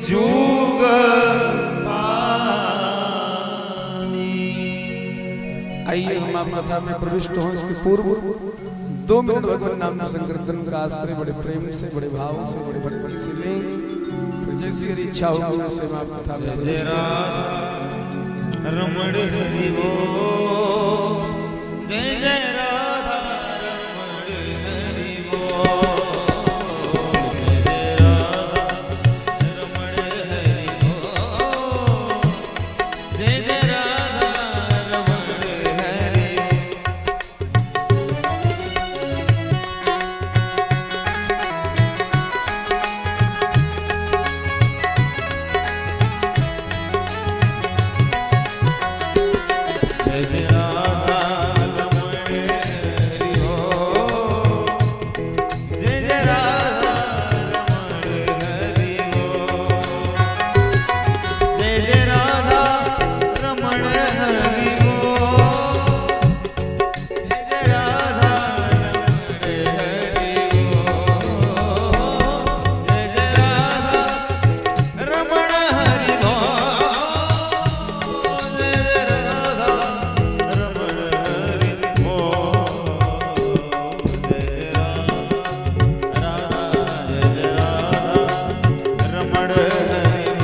जुग आइए हम आप कथा में प्रविष्ट हों। इसके पूर्व 2 मिनट भगवान नाम संकीर्तन का आश्रय बड़े प्रेम से, बड़े भाव से, बड़े भक्ति से लें। तो जैसी हरी इच्छा होगी वैसे हम आप कथा में जय राधा रमण हरि बोल, जय जय राधा रमण हरि बोल, जय जय राधा रमण हरि बोल, जय जय राधा रमण हरि जय जय राधा रमण हरि बोल, जय जय राधा रमण हरि बोल, जय जय राधा रमण हरि बोल, जय जय राधा रमण हरि बोल,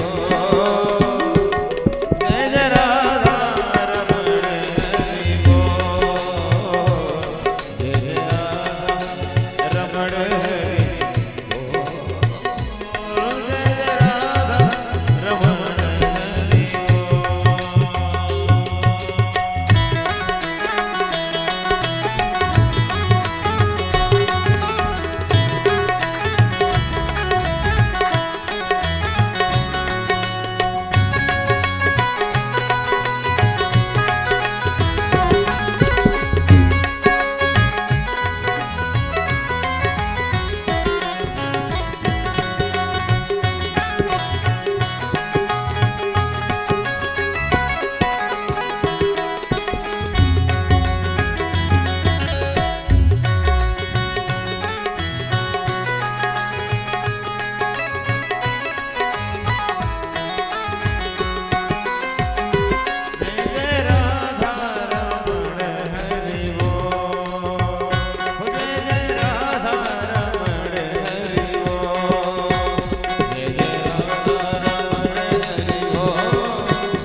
जय जय राधा रमण हरि बोल, जय जय राधा रमण हरि बोल,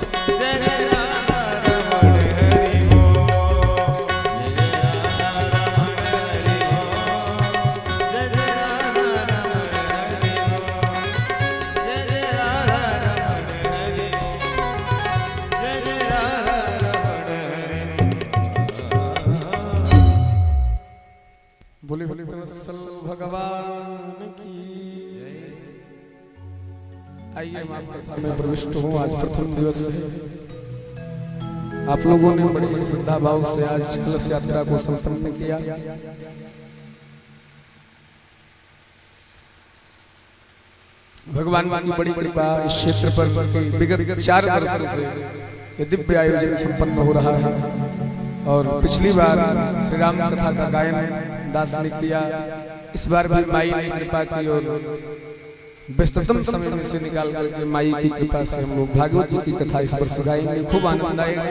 जय राधा जय जय राधा रमण हरि बोल, जय जय राधा रमण हरि बोल, जय जय राधा रमण हरि बोल, जय जय राधा रमण हरि बोले वत्सल भगवान की। आइए हम आप कथा में प्रविष्ट हूँ। आज प्रथम दिवस है। आप लोगों ने बड़ी श्रद्धा भाव से आज कलश यात्रा को संपन्न किया। भगवान की बड़ी कृपा इस क्षेत्र पर विगत 4 वर्षों से ये दिव्य आयोजन संपन्न हो रहा है। और पिछली बार श्री राम कथा का गायन दास ने किया। इस बार भी माई ने कृपा की और व्यस्ततम समय में से निकाल करके माई की कृपा से हम लोग भागवत जी की कथा इस वर्ष गाएंगे। खूब आनंद आएगा।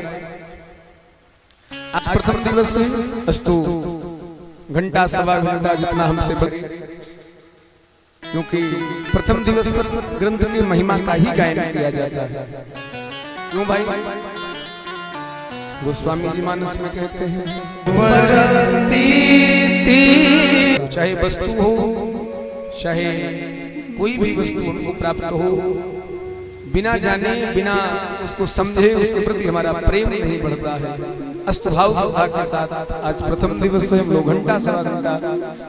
आज प्रथम दिवस है। अस्तु घंटा सवा घंटा जितना हमसे बने, क्योंकि प्रथम दिवस पर ग्रंथ की महिमा का ही गायन किया जाता है। क्यों भाई? गोस्वामी जी मानस में कहते हैं, चाहे वस्तु हो, चाहे कोई भी वस्तु हमको प्राप्त हो, बिना जाने बिना उसको समझे उसके प्रति हमारा प्रेम नहीं बढ़ता है। अस्तुभाव श्रद्धा के साथ आज प्रथम दिवस से हम लोग घंटा सवा घंटा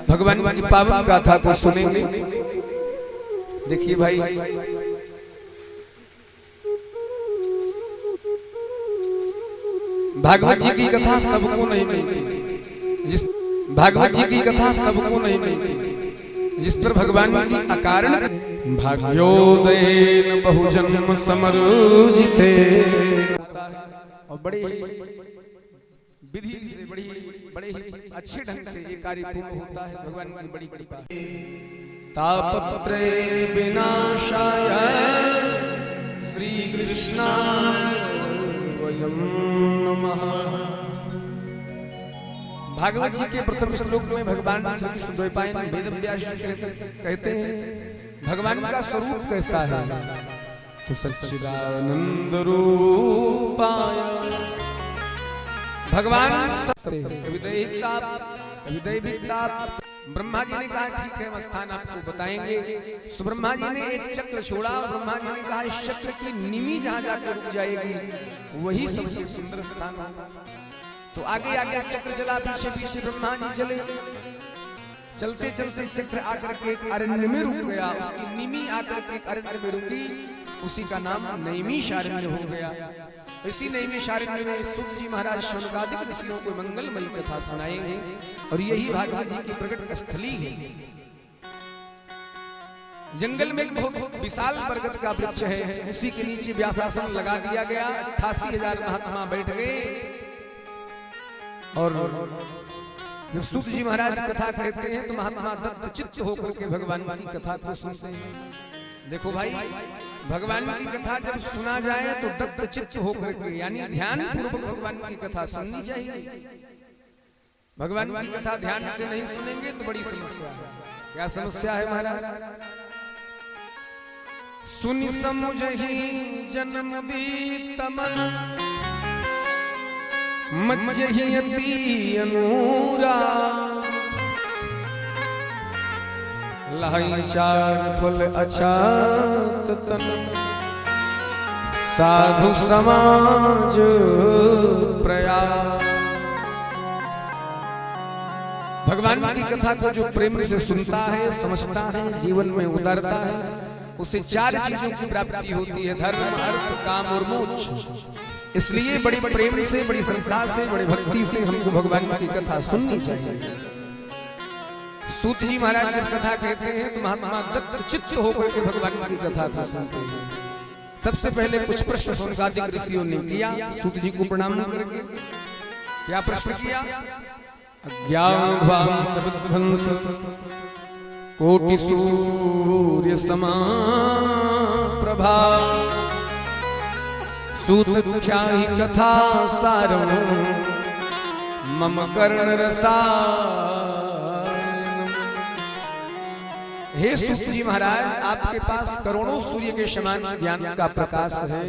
भगवान की पावन गाथा को सुनेंगे। देखिए भाई, भागवत जी की कथा सबको नहीं मिलती। जिस भागवत जी की कथा सबको नहीं मिलती, जिस पर भगवान की अकारण भाग्योदयेन बहुजन्म समरुजिते, और बड़े विधि से बड़े ही अच्छे ढंग से ये कार्य पूर्ण होता है। भगवान की बड़ी कृपा। तापत्रे विनाश पुरुषाय श्री कृष्णाय वयं नमः। भागवत जी के प्रथम श्लोक में भगवान श्री कृष्ण द्वैपायन वेदव्यास कहते हैं भगवान का स्वरूप कैसा है, तो सच्चिदानंद रूपाय भगवान सत्य कभी दैविकता। ब्रह्मा जी ने कहा ठीक है, हम स्थान आपको बताएंगे। सो ब्रह्मा जी ने एक चक्र छोड़ा और ब्रह्मा जी ने कहा इस चक्र की निमी जहां जाकर रुक जाएगी वही सबसे सुंदर स्थान होगा। तो आगे आगे चक्र चला, पीछे पीछे ब्रह्मा जी चले। चलते चलते चक्र आकर के एक अरण्य में रुक गया, उसकी निमी आकर के एक अरण्य में रुकी, उसी का नाम नैमिषारण्य हो गया। इसी नैमिषारण्य में सूत जी महाराज शौनकादिक ऋषियों को मंगलमयी कथा सुनाएंगे और यही भागवत जी की प्रकट स्थली है। जंगल में एक बहुत विशाल बरगद का वृक्ष है, उसी के नीचे व्यासासन लगा दिया गया। 88,000 महात्मा बैठ गए और जब सूत जी महाराज कथा कहते हैं तो महात्मा दत्त चित्त होकर के भगवान की कथा को सुनते हैं। देखो भाई, भगवान की कथा जब सुना जाए तो दत्त चित्त होकर के यानी ध्यान पूर्वक भगवान की कथा सुननी चाहिए। भगवान की कथा ध्यान से नहीं सुनेंगे तो बड़ी समस्या है। क्या समस्या है महाराज? सुनि समुझहि जन्म दीत मन मज्जहि अति अनुरा लहई चार फल अछात तन साधु समाज प्रयास। भगवान की कथा को जो प्रेम से सुनता है, समझता है, जीवन में उतारता है, उसे 4 चीजों की प्राप्ति होती है, धर्म, अर्थ, काम और मोक्ष। इसलिए बड़ी प्रेम से, बड़ी श्रद्धा से, बड़ी भक्ति से हमको भगवान की कथा सुननी चाहिए। सूत जी महाराज जब कथा कहते हैं तो महात्मा दत्त चित्त होकर के भगवान की कथा को सुनते हैं। सबसे पहले कुछ प्रश्न शौनकादिक ऋषियों ने किया सूत जी को प्रणाम करके। क्या प्रश्न किया? अज्ञानध्वंस कोटि सूर्य समाप्रभा सूत ख्याहि कथा सारम मम कर्ण रसा। हे सूत जी महाराज, आपके पास करोड़ों सूर्य के समान ज्ञान का प्रकाश है।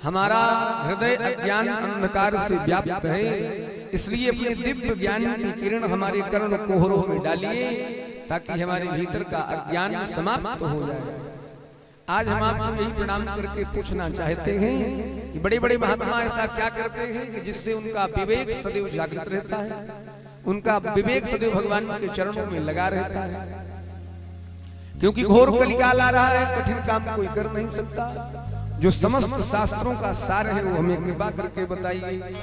हमारा हृदय अज्ञान अंधकार से व्याप्त है, इसलिए अपने दिव्य ज्ञान की किरण हमारे कर्ण कोहरों में डालिए ताकि हमारे भीतर का अज्ञान समाप्त हो जाए। आज हम आपको यही प्रणाम करके पूछना चाहते हैं कि बड़े बड़े महात्मा ऐसा क्या करते हैं कि जिससे उनका विवेक सदैव जागृत रहता है, उनका विवेक सदैव भगवान के चरणों में लगा रहता है। क्योंकि घोर कलिकाल आ रहा है, कठिन काम कोई कर नहीं सकता। जो समस्त शास्त्रों का सार है वो हमें कृपा करके बताइए।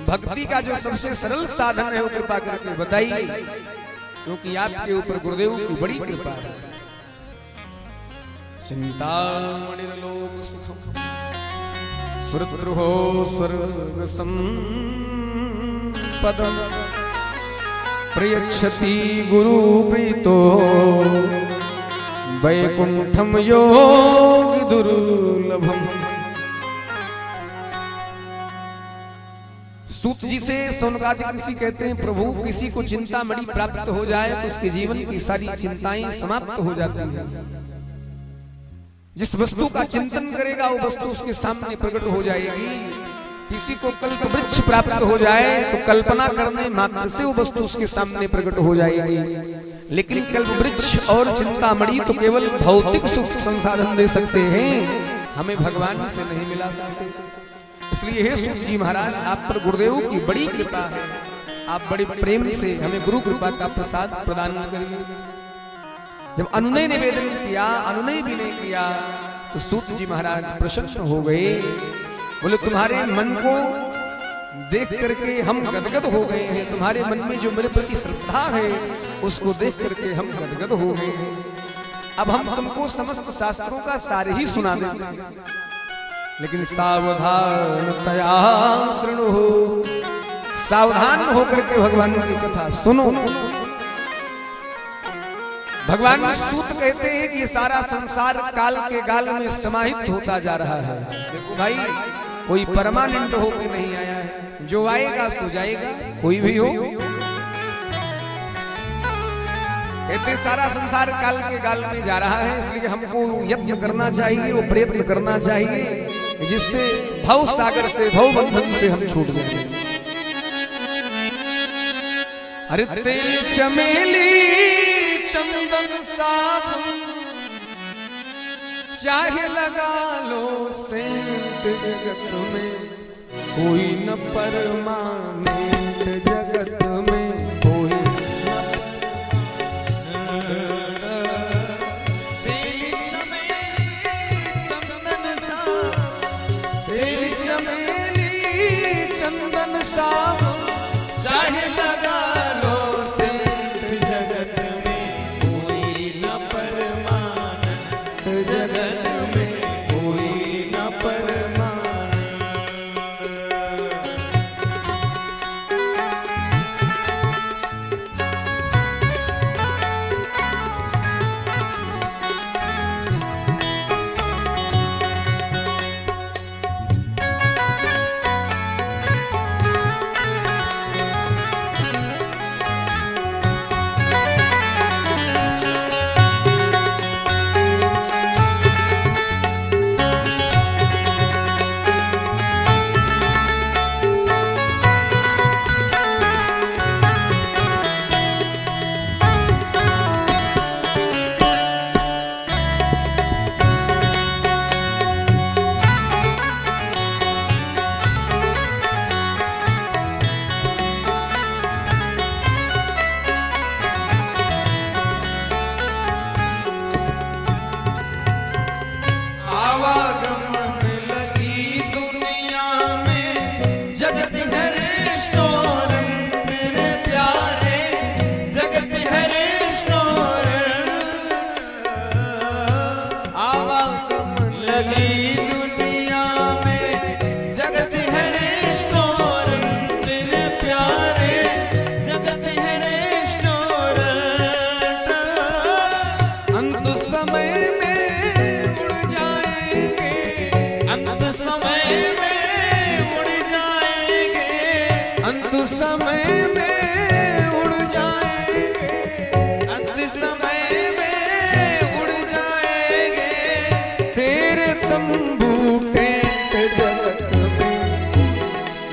भक्ति का जो सबसे सरल साधन है वो कृपा करके बताइए, क्योंकि आपके ऊपर गुरुदेव की बड़ी कृपा है। चिंतामणिर्लोक सुखम सुरद्रुहो स्वर्ग संपदम प्रयच्छति गुरु प्रीतो वैकुंठम योगी दुर्लभम। सूत जी से शौनकादिक ऋषि कहते हैं प्रभु किसी को चिंतामणि प्राप्त हो जाए तो उसके जीवन की सारी चिंताएं समाप्त हो जाती हैं। जिस वस्तु का चिंतन करेगा वो वस्तु उसके सामने प्रकट हो जाएगी। किसी को कल्प वृक्ष प्राप्त हो जाए तो कल्पना करने मात्र से वो वस्तु उसके सामने प्रकट हो जाएगी। लेकिन कल्प वृक्ष और चिंतामणि तो केवल भौतिक सुख संसाधन दे सकते हैं, हमें भगवान से नहीं मिला सकते। इसलिए हे सूत जी महाराज, आप पर गुरुदेव की बड़ी कृपा है। आप बड़े प्रेम से हमें गुरु कृपा का प्रसाद प्रदान करिए। जब अनुनय निवेदन किया, अनुनय भी नहीं किया, तो सूत जी महाराज प्रसन्न हो गए। बोले तुम्हारे मन को देख करके हम गदगद हो गए हैं, तुम्हारे मन में जो मेरे प्रति श्रद्धा है उसको देख करके हम गदगद हो गए हैं। अब हम तुमको समस्त शास्त्रों का सार ही सुना देंगे, लेकिन सावधानतया शृणु, सावधान होकर के भगवान की कथा सुनो। भगवान सूत कहते हैं कि सारा संसार काल के गाल में समाहित होता जा रहा है। देखो भाई, कोई परमानेंट होके नहीं आया है, जो आएगा सो जाएगा, कोई भी हो। कहते सारा संसार काल के गाल में जा रहा है, इसलिए हमको यत्न करना चाहिए, वो प्रयत्न करना चाहिए जिससे भव सागर से, भव बंधन से हम छूट जाएं। अरे तेल चमेली चंदन साबुन चाहे लगा लो सेंट, जगत में कोई न परमानेंट, जगत में कोई न तेल चमेली चंदन साबुन, तेल चमेली चंदन साबुन चाहे लगा लो सेंट, जगत में कोई न परमानेंट, जगत में कोई न परमानेंट। आवागमन लगी दुनिया में, जगत है रेस्टोरेंट मेरे प्यारे, जगत है रेस्टोरेंट। आवागमन लगी दुनिया में, जगत है रेस्टोरेंट मेरे प्यारे, जगत है रेस्टोरेंट। अंत समय में अंत समय में उड़ जाएंगे, अंत समय में उड़ जाएंगे, अंत समय में उड़ जाएंगे। तेरे तंबू टेंट, जगत में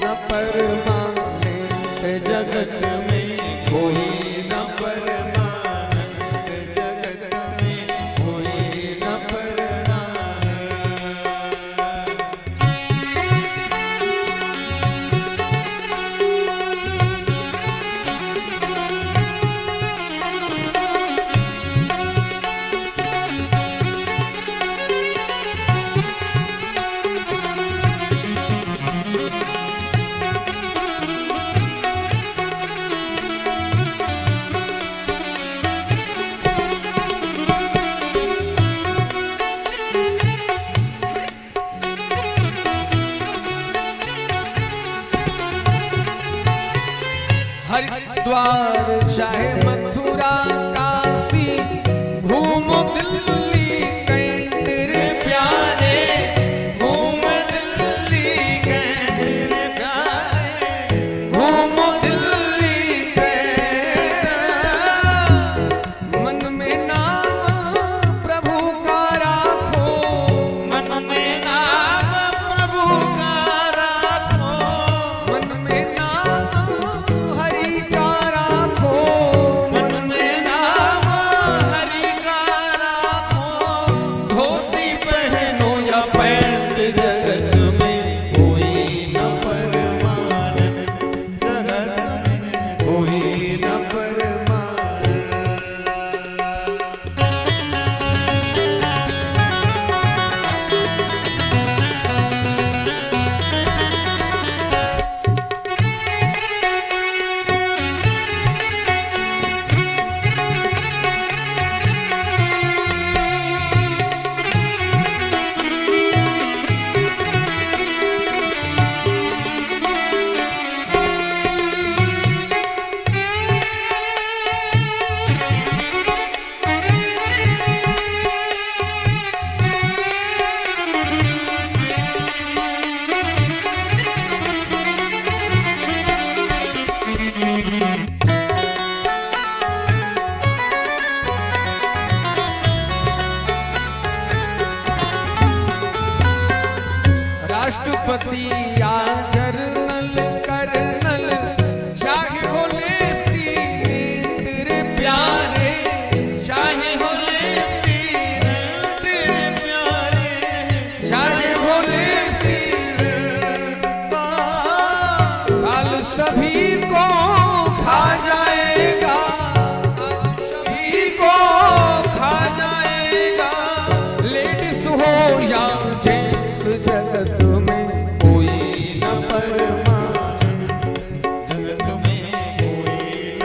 न परमानेंट, जगत में कोई न परमानेंट, जगत में कोई न परमानेंट। हरिद्वार चाहे मथुरा काशी, घूमो दिल्ली कैंट रे प्यारे, घूम दिल्ली कैंट रे प्यारे, घूमो दिल्ली कैंट। मन में नाम प्रभु का राखो, मन में नाम प्रभु का राखो, मन में नाम हरि का राखो, पति या जर्नल कर्नल चाहे हो लेफ्टिनेंट रे प्यारे, चाहे हो लेफ्टिनेंट रे प्यारे, चाहे हो लेफ्टिनेंट, काल सभी को खा जाएगा, सभी को खा जाएगा। लेडीज हो या जेंट्स जगत में कोई न परमानंद, जगत में कोई न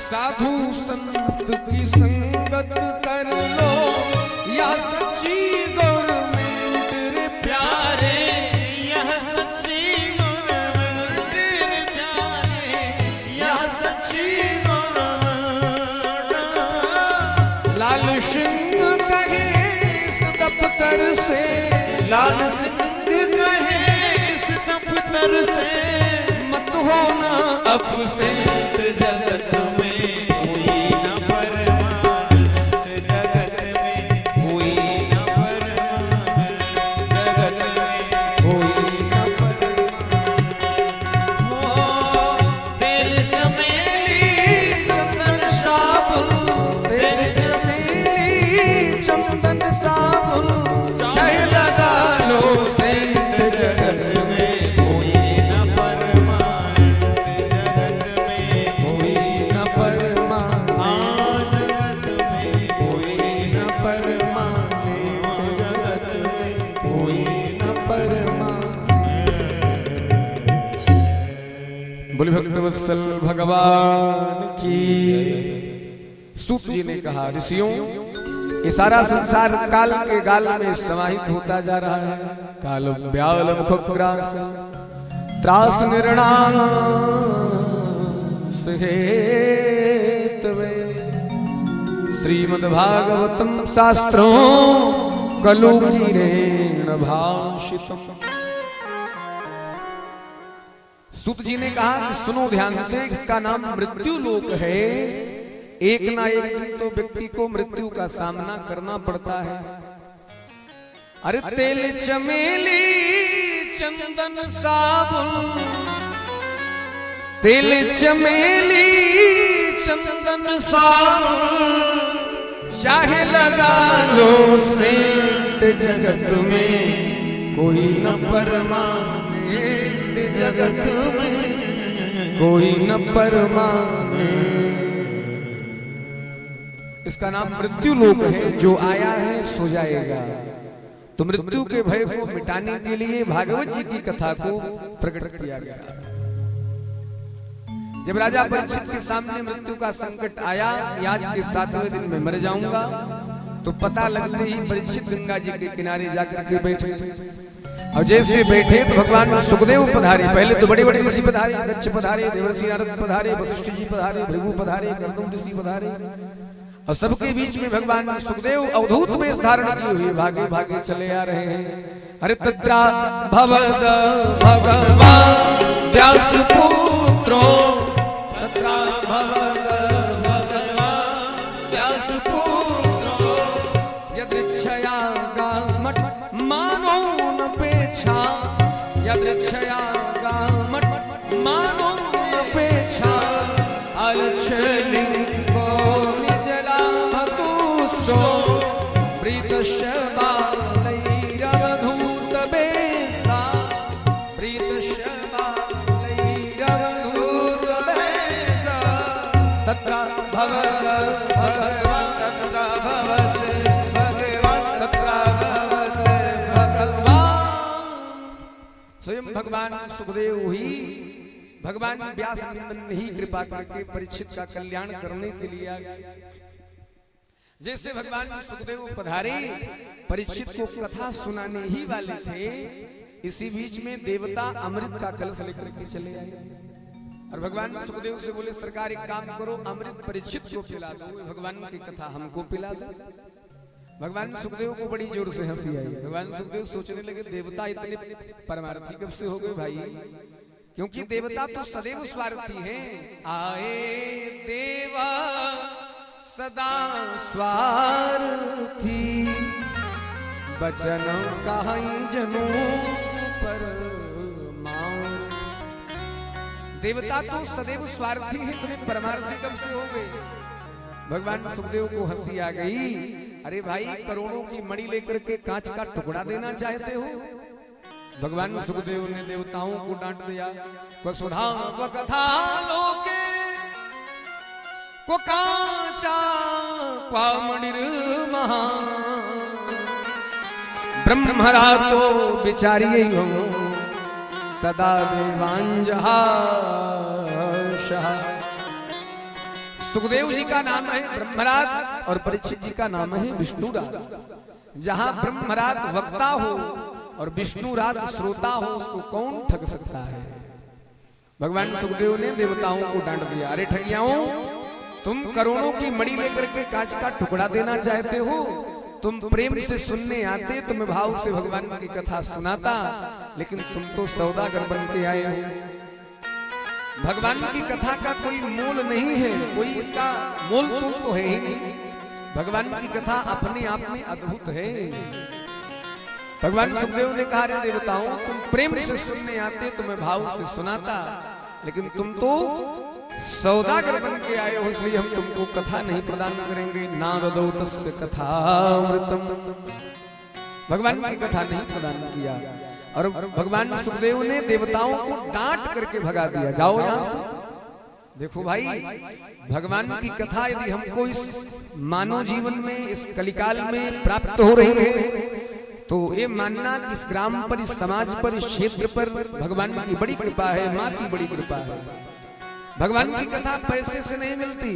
साधु संत की संगत कर लो या सच्ची गवर्नमेंट रे प्यारे, यह सच्ची गवर्नमेंट रे प्यारे, यह सच्ची गवर्नमेंट। लाल सिंह कहे इस दफ्तर से, लाल सिंह कहे इस दफ्तर से, मत होना अपसेंट जगत में कोई न परमानंद, जगत में कोई न परमानंद, जगत में कोई न परमानंद। हो तेल चमेली चंदन साबुन, तेल चमेली चंदन साबुन चाहे लगा लो सेंट जगत में कोई न परमानंद, जगत में कोई न परमानंद, जगत में कोई न परमानंद, जगत में कोई न परमानंद। बोले भक्तवत्सल भगवान की। सूत जी ने कहा, ऋषियों ये सारा संसार काल के गाल में समाहित होता जा रहा है। काल व्याल मुखग्रास त्रास निर्णास हेतवे श्रीमद्भागवतम शास्त्रों कलु कीरेण भाषितम। सूत जी ने कहा कि सुनो ध्यान से, इसका नाम मृत्यु लोक है। एक ना एक दिन तो व्यक्ति को मृत्यु का सामना करना पड़ता है। अरे तेल चमेली चंदन साबुन, तेल चमेली चंदन साबुन चाहे लगा लो सेंट जगत में कोई न परमानेंट, जगत में कोई न परमानेंट। इसका नाम मृत्यु लोक है। जो आया है सो जाएगा। तो मृत्यु के भय को मिटाने के लिए भागवत जी की कथा को प्रकट किया गया। जब राजा परीक्षित के सामने मृत्यु का संकट आया, आज के 7वें दिन में मर जाऊंगा, तो पता लगते ही परीक्षित गंगा जी के किनारे जाकर के बैठे। और जैसे बैठे तो भगवान सुखदेव पधारे। पहले तो बड़े बड़े ऋषि पधारे, दक्ष पधारे, देवर्षि नारद पधारे, वशिष्ठ जी पधारे, भृगु पधारे, कर्दम ऋषि पधारे। और सबके बीच में भगवान सुखदेव अवधूत वेश धारण किए हुए भागे भागे चले आ रहे हैं। अरे तत्रा भवद भगवान व्यास पुत्रो, तत्रा भवद भगवान व्यास पुत्रो, यदृच्छया गामट मानो न पेक्षा, यदृच्छया गामट मानो न प्रीतशबालैरवधूत बेसा प्रीतशबालैरवधूत बेसा तत्र भवत भगवान् तत्र भवत भगवान् तत्र भवत भगवान्। स्वयं भगवान सुखदेव ही भगवान व्यास नंदन ने ही कृपा करके परीक्षित का कल्याण करने के लिए आ गए। जैसे भगवान सुखदेव पधारे परीक्षित को कथा सुनाने ही वाले थे, इसी बीच में देवता अमृत का कलश लेकर के चले आए और भगवान सुखदेव से बोले सरकार एक काम करो, अमृत परीक्षित को पिला दो, भगवान की कथा हमको पिला दो। भगवान सुखदेव को बड़ी जोर से हंसी आई। भगवान सुखदेव सोचने लगे देवता इतने परमार्थी कब से हो गए भाई, क्योंकि देवता तो सदैव स्वार्थी हैं। आए देवा सदा स्वार्थी बचन कहीं जनो पर मान। देवता तो सदैव स्वार्थी है, तुम्हें परमार्थी कब से हो गए। भगवान सुखदेव को हंसी आ गई। अरे भाई करोड़ों की मणि लेकर के कांच का टुकड़ा देना चाहते हो। भगवान सुखदेव ने देवताओं को डांट दिया। वसुधा कथा लोके को कांचा क्वामणिर महा ब्रह्मरा तो विचारिये तदा देवांजहा। सुखदेव जी का नाम है ब्रह्मराज और परीक्षित जी का नाम है विष्णुराज। जहां ब्रह्मराज वक्ता हो और विष्णुराज श्रोता हो, उसको कौन ठग सकता है। भगवान सुखदेव ने देवताओं को डांट दिया। अरे ठगियाओं, तुम करोड़ों की मणि लेकर के कांच का टुकड़ा देना चाहते हो, तुम प्रेम से सुनने आते तो मैं भाव से भगवान की कथा सुनाता, लेकिन तुम तो सौदागर बन के आए हो। भगवान की कथा का कोई मोल नहीं है, कोई इसका मोल तुम तो है ही नहीं। भगवान की कथा अपने आप में अद्भुत है। भगवान सुखदेव ने कहा रे देवताओं, तुम प्रेम से सुनने आते तो मैं भाव से सुनाता, लेकिन तुम तो सौदागर बन के आए हो, इसलिए हम तुमको कथा नहीं प्रदान करेंगे। नारदो तस्य कथामृतम, भगवान की कथा नहीं प्रदान किया। और भगवान सुखदेव ने देवताओं को डांट करके भगा दिया, जाओ यहां से। देखो भाई, भगवान की कथा यदि हमको इस मानव जीवन में, इस कलिकाल में प्राप्त हो रही है, तो ये मानना कि इस ग्राम पर, इस समाज पर, इस क्षेत्र पर भगवान की बड़ी कृपा है, माँ की बड़ी कृपा है। भगवान की कथा पैसे से नहीं मिलती,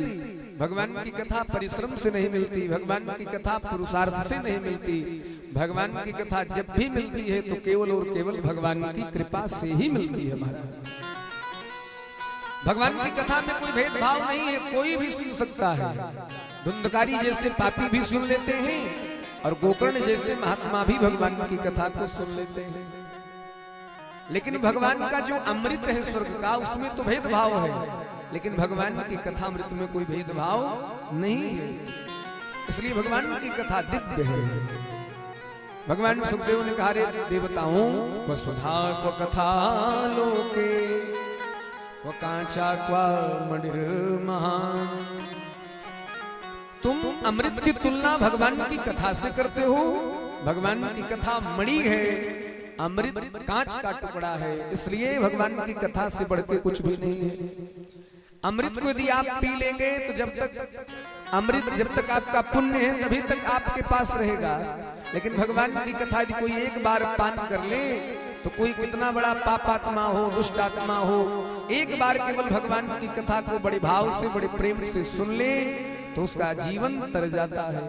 भगवान की कथा परिश्रम से नहीं मिलती, भगवान की कथा पुरुषार्थ से नहीं मिलती। भगवान की कथा जब भी मिलती है तो केवल और केवल भगवान की कृपा से ही मिलती है महाराज। भगवान की कथा में कोई भेदभाव नहीं है, कोई भी सुन सकता है। धुंधकारी जैसे पापी भी सुन लेते हैं और गोकर्ण जैसे महात्मा भी भगवान की कथा को सुन लेते हैं। लेकिन भगवान का जो अमृत है स्वर्ग का, उसमें तो भेदभाव है, लेकिन भगवान की कथा अमृत में कोई भेदभाव नहीं है, इसलिए भगवान की कथा दिव्य है। भगवान सुखदेव ने कहा रे देवताओं, वसुधा को कथा लोके वो कांचा क्वामणिर महान। तुम अमृत की तुलना भगवान की कथा से करते हो। भगवान की कथा मणि है, अमृत कांच का टुकड़ा है, इसलिए भगवान की कथा से बढ़ के कुछ भी नहीं है। अमृत को यदि आप पी लेंगे तो जब तक आपका पुण्य है तभी तक आपके पास रहेगा, लेकिन भगवान की कथा यदि कोई एक बार पान कर ले तो कोई कितना बड़ा पापात्मा हो, दुष्ट आत्मा हो, एक बार केवल भगवान की कथा को बड़े भाव से, बड़े प्रेम से सुन ले तो उसका जीवन तर जाता है।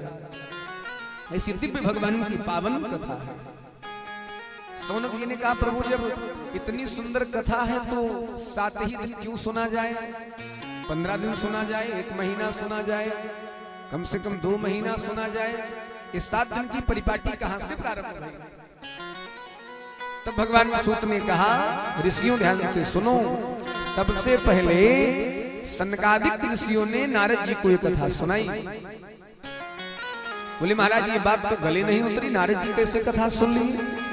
ऐसी दिव्य भगवान की पावन कथा है। सौनक जी ने कहा प्रभु जब इतनी सुंदर कथा है तो 7 ही दिन क्यों सुना जाए, 15 दिन सुना जाए, 1 महीना सुना जाए, कम से कम 2 महीना सुना जाए। इस 7 दिन की परिपाटी कहां से प्रारंभ हुई। तब भगवान सूत ने कहा ऋषियों ध्यान से सुनो। सबसे पहले सनकादिक ऋषियों ने नारद जी को ये कथा सुनाई। बोले महाराज ये बात तो गले नहीं उतरी, नारद जी कैसे कथा सुन ली।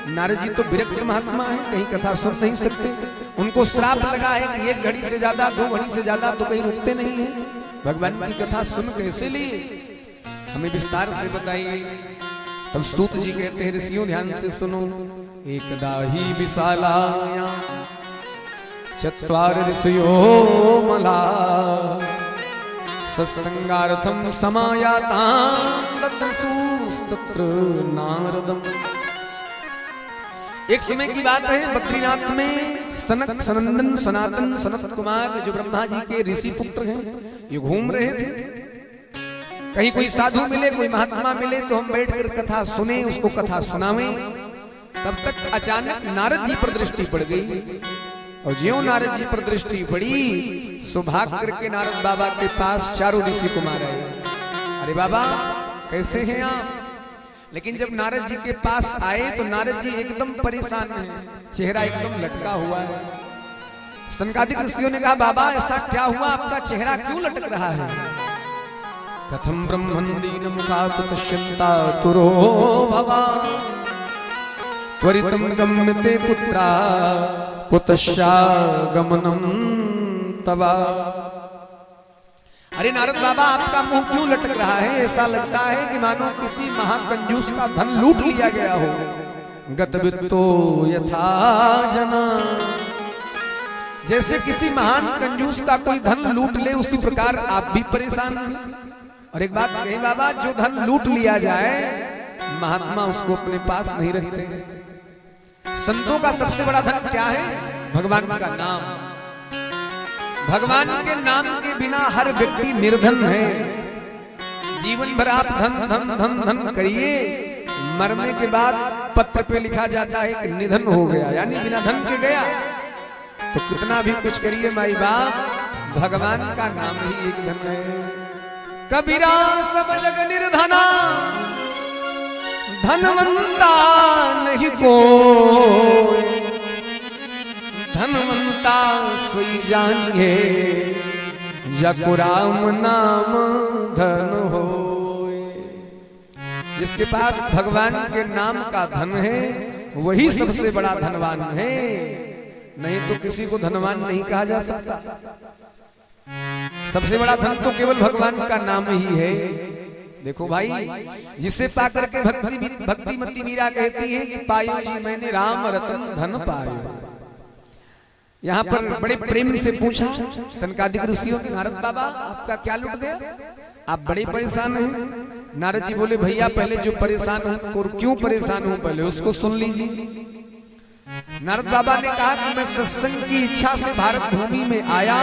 नारद जी तो विरक्त महात्मा है, कहीं कथा सुन नहीं सकते। उनको श्राप लगा है कि 1 घड़ी से ज्यादा, 2 घड़ी से ज्यादा तो कहीं रुकते नहीं है। भगवान की कथा सुन कैसे ली, हमें विस्तार से बताइए। तब सूत जी कहते हैं ऋषियों ध्यान से सुनो, एकदा ही विशालाया चत्वार ऋषयो मला सत्संगार्थम समायाता तत्र नारदम। एक समय की बात है, बद्रीनाथ में सनक सनंदन सनातन सनत कुमार जो ब्रह्मा जी के ऋषि पुत्र हैं, ये घूम रहे थे। कहीं कोई साधु मिले, कोई महात्मा मिले तो हम बैठकर कथा सुने, उसको कथा सुनावे। तब तक अचानक नारद जी पर दृष्टि पड़ गई, और ज्यों नारद जी पर दृष्टि पड़ी सो भाग करके नारद बाबा के पास चारों ऋषि कुमार आए। अरे बाबा कैसे हैं आप? लेकिन जब नारद जी के पास आए तो नारद जी एकदम परेशान हैं, चेहरा एकदम लटका हुआ है। सनकादिक ऋषियों ने कहा, बाबा ऐसा क्या हुआ, आपका चेहरा क्यों लटक रहा है? कथम ब्रह्मन् दीन मुखात् पश्यन्ता तुरो भवा त्वरितं गम्यते पुत्रा कुतश्चागमनं तवा। अरे नारद बाबा आपका मुंह क्यों लटक रहा है? ऐसा लगता है कि मानो किसी महाकंजूस का धन लूट लिया गया हो। गतवित्तो यथा जना, जैसे किसी महान कंजूस का कोई धन लूट ले उसी प्रकार आप भी परेशान हैं। और एक बात कही बाबा, जो धन लूट लिया जाए महात्मा उसको अपने पास नहीं रखते। संतों का सबसे बड़ा धन क्या है? भगवान का नाम। भगवान के नाम के बिना हर व्यक्ति निर्धन है। जीवन भर आप धन धन धन धन करिए, मरने के बाद पत्र पे लिखा जाता है कि निधन हो गया, यानी बिना धन के गया। तो कितना भी कुछ करिए माई बाप, भगवान का नाम ही एक धन है। कबीरा सब जग निर्धना धनवंता नहीं कोई, धनवंता सोई जानिए जको राम नाम धन होए। जिसके पास भगवान के नाम का धन है वही सबसे बड़ा धनवान है, नहीं तो किसी को धनवान नहीं कहा जा सकता। सबसे बड़ा धन तो केवल भगवान का नाम ही है। देखो भाई, जिसे पाकर के भक्तिमती मीरा कहती है कि पायो जी मैंने राम रतन धन पायो। यहाँ पर बड़े प्रेम से पूछा सनकादिक ऋषियों ने, नारद बाबा आपका क्या लुट गया, आप बड़े परेशान हैं। नारद जी बोले, भैया पहले जो परेशान हूं, क्यों परेशान हूं पहले उसको सुन लीजिए। नारद बाबा ने कहा कि मैं सत्संग की इच्छा से भारत भूमि में आया,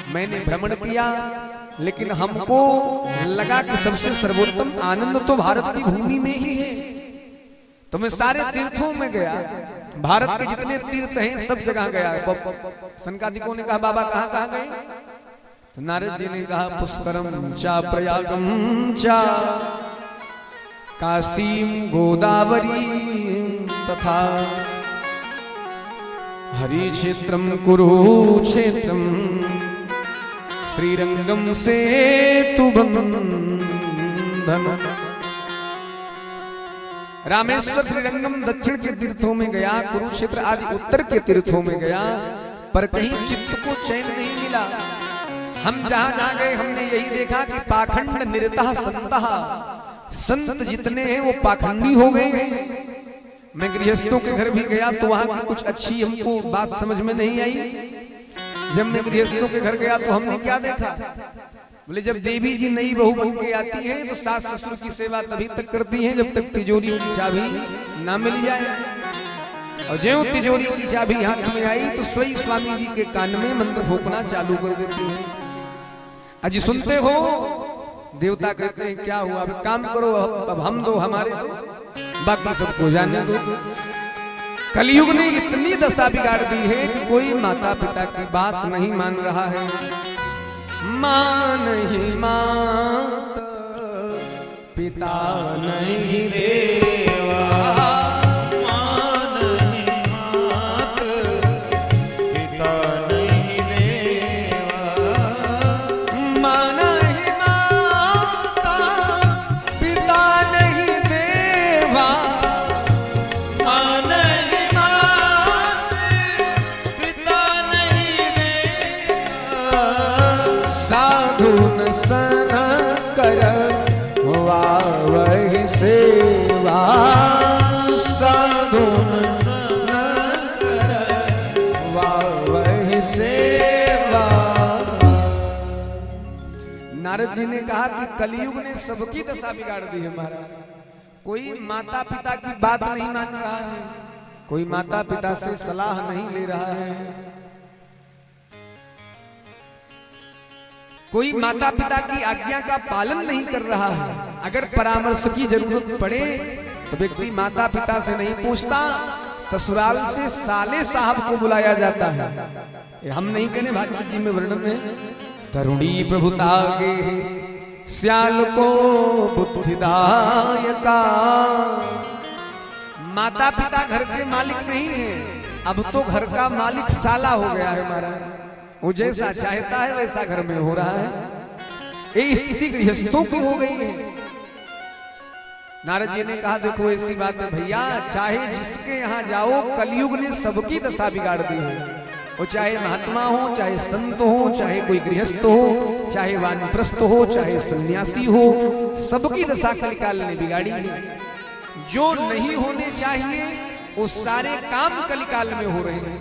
मैंने भ्रमण किया, लेकिन हमको लगा कि सबसे सर्वोत्तम आनंद तो भारत की भूमि में ही है। तो मैं सारे तीर्थों में गया, भारत के जितने तीर्थ हैं सब जगह गया। सनकादिकों ने कहा, बाबा कहाँ कहाँ गए? तो नारद जी ने कहा, पुष्करम चा प्रयागम चा काशीम गोदावरी तथा हरि क्षेत्रम कुरुक्षेत्रम श्रीरंगम सेतु बंधन। रामेश्वर श्रीरंगम दक्षिण के तीर्थों में गया, कुरुक्षेत्र आदि उत्तर के तीर्थों में गया, पर कहीं चित्त को चैन नहीं मिला। हम जहां जहां गए हमने यही देखा कि पाखंड निरतः संतः, संत जितने हैं वो पाखंडी हो गए हैं। मैं गृहस्थों के घर भी गया तो वहां की कुछ अच्छी हमको बात समझ में नहीं आई। जब मैं गृहस्थों के घर गया तो हमने क्या देखा, बोले जब देवी जी नई बहू बन के आती है तो सास ससुर की सेवा तभी तक करती हैं जब तक तिजोरी की चाबी ना मिल जाए। और ज्यों तिजोरी की चाबी हाथ में आई तो स्वयं स्वामी जी के कान में मंत्र फूंकना चालू कर देती है। अजी सुनते हो? देवता कहते हैं क्या हुआ, अब काम करो, अब हम दो हमारे दो, बाकी सबको जाने दो। कलयुग ने इतनी दशा बिगाड़ दी है कि कोई माता पिता की बात नहीं मान रहा है। मां नहीं मात, पिता नहीं देवा, मां नहीं मात, पिता नहीं देवा, मां नहीं माता, पिता नहीं देवा, मां नहीं मात, पिता नहीं देवा, साधु न सन कर वही से नारद जी ने कहा कि कलयुग ने सबकी दशा बिगाड़ दी है महाराज। कोई माता पिता की बात नहीं मान रहा है, कोई माता पिता से सलाह नहीं ले रहा है, कोई माता पिता की आज्ञा का पालन नहीं कर रहा है। अगर परामर्श की जरूरत पड़े तो व्यक्ति माता पिता से नहीं पूछता, ससुराल से साले साहब को बुलाया जाता है। ये हम नहीं कहने, भागवत जी में वर्णन है, तरुणी प्रभुता के श्याल को बुद्धिदायका। माता पिता घर के मालिक नहीं है, अब तो घर का मालिक साला हो गया है महाराज। वो जैसा चाहता है वैसा घर में हो रहा है। ये स्थिति गृहस्थों की हो गई है। नारद जी ने कहा देखो ऐसी बात है भैया, चाहे जिसके यहाँ जाओ कलयुग ने सबकी दशा बिगाड़ दी है। वो चाहे महात्मा हो, चाहे संत हो, चाहे कोई गृहस्थ हो, चाहे वानप्रस्थ हो, चाहे सन्यासी हो, सबकी दशा कलिकाल ने बिगाड़ी है। जो नहीं होने चाहिए वो सारे काम कलिकाल में हो रहे हैं।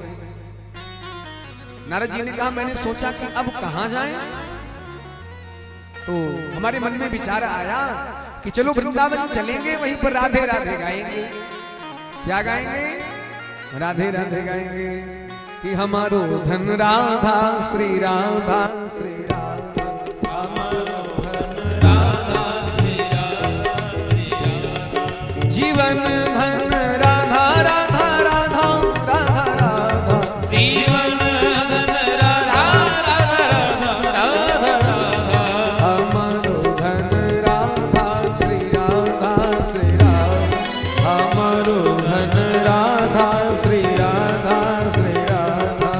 नारद जी ने कहा मैंने सोचा कि अब कहां जाएं, तो हमारे मन में विचार आया कि चलो वृंदावन चलेंगे, वहीं पर राधे राधे गाएंगे। क्या गाएंगे? राधे राधे गाएंगे कि हमारो धन राधा श्री राधा श्री राधा, हमारो धन राधा श्री राधा श्री राधा, जीवन धन राधा राधा राधा राधा राधा, जीवन धन राधा राधा राधा राधा, हमारो धन राधा श्री राधा श्री राधा, हमारो धन राधा श्री राधा श्री राधा।